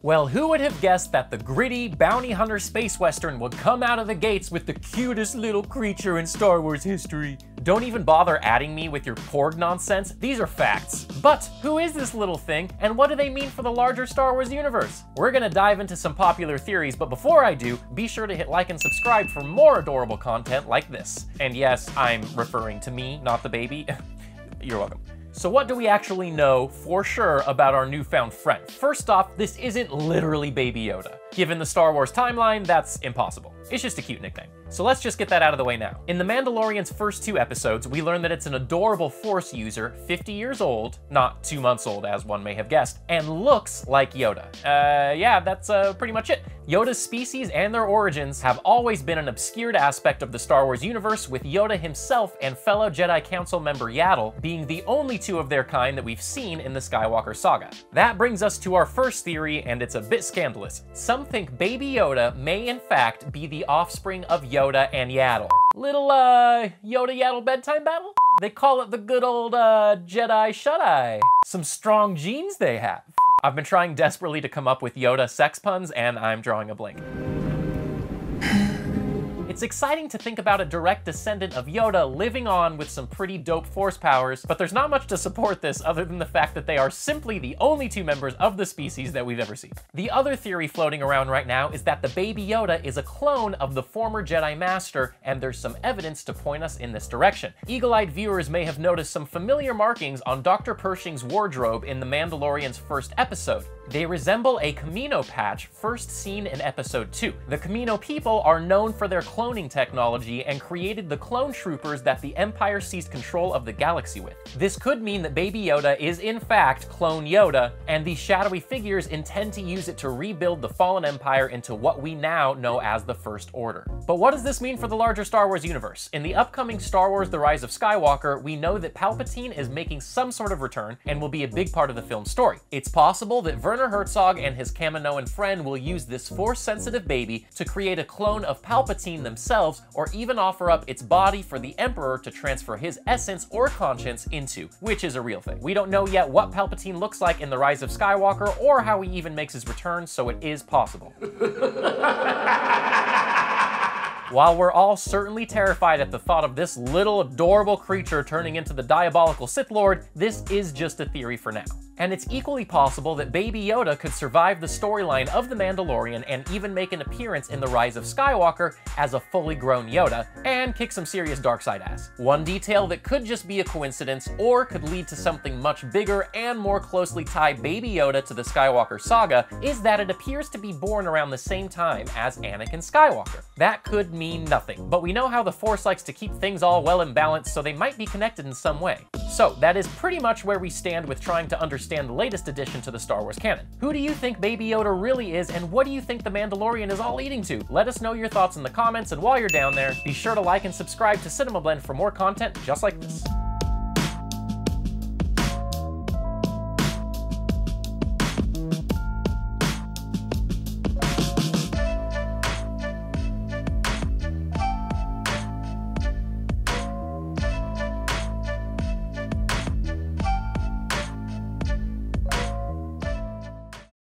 Well, who would have guessed that the gritty bounty hunter space western would come out of the gates with the cutest little creature in Star Wars history? Don't even bother adding me with your Porg nonsense, these are facts. But who is this little thing, and what do they mean for the larger Star Wars universe? We're gonna dive into some popular theories, but before I do, be sure to hit like and subscribe for more adorable content like this. And yes, I'm referring to me, not the baby. You're welcome. So what do we actually know for sure about our newfound friend? First off, this isn't literally Baby Yoda. Given the Star Wars timeline, that's impossible. It's just a cute nickname. So let's just get that out of the way now. In The Mandalorian's first 2 episodes, we learn that it's an adorable Force user, 50 years old, not 2 months old as one may have guessed, and looks like Yoda. Yeah, that's pretty much it. Yoda's species and their origins have always been an obscured aspect of the Star Wars universe, with Yoda himself and fellow Jedi Council member Yaddle being the only 2 of their kind that we've seen in the Skywalker saga. That brings us to our first theory, and it's a bit scandalous. Some think Baby Yoda may in fact be the offspring of Yoda and Yaddle. Little Yoda-Yaddle bedtime battle? They call it the good old Jedi shut-eye. Some strong genes they have. I've been trying desperately to come up with Yoda sex puns, and I'm drawing a blank. It's exciting to think about a direct descendant of Yoda living on with some pretty dope Force powers, but there's not much to support this other than the fact that they are simply the only 2 members of the species that we've ever seen. The other theory floating around right now is that the Baby Yoda is a clone of the former Jedi Master, and there's some evidence to point us in this direction. Eagle-eyed viewers may have noticed some familiar markings on Dr. Pershing's wardrobe in The Mandalorian's first episode. They resemble a Kamino patch first seen in episode 2. The Kamino people are known for their cloning technology and created the clone troopers that the Empire seized control of the galaxy with. This could mean that Baby Yoda is in fact clone Yoda, and these shadowy figures intend to use it to rebuild the fallen Empire into what we now know as the First Order. But what does this mean for the larger Star Wars universe? In the upcoming Star Wars The Rise of Skywalker, we know that Palpatine is making some sort of return and will be a big part of the film's story. It's possible that Werner Herzog and his Kaminoan friend will use this Force-sensitive baby to create a clone of Palpatine themselves, or even offer up its body for the Emperor to transfer his essence or conscience into, which is a real thing. We don't know yet what Palpatine looks like in The Rise of Skywalker, or how he even makes his return, so it is possible. While we're all certainly terrified at the thought of this little adorable creature turning into the diabolical Sith Lord, this is just a theory for now. And it's equally possible that Baby Yoda could survive the storyline of The Mandalorian and even make an appearance in The Rise of Skywalker as a fully grown Yoda, and kick some serious dark side ass. One detail that could just be a coincidence, or could lead to something much bigger and more closely tie Baby Yoda to the Skywalker saga, is that it appears to be born around the same time as Anakin Skywalker. That could mean nothing, but we know how the Force likes to keep things all well in balance, so they might be connected in some way. So that is pretty much where we stand with trying to understand the latest addition to the Star Wars canon. Who do you think Baby Yoda really is, and what do you think The Mandalorian is all leading to? Let us know your thoughts in the comments, and while you're down there, be sure to like and subscribe to CinemaBlend for more content just like this.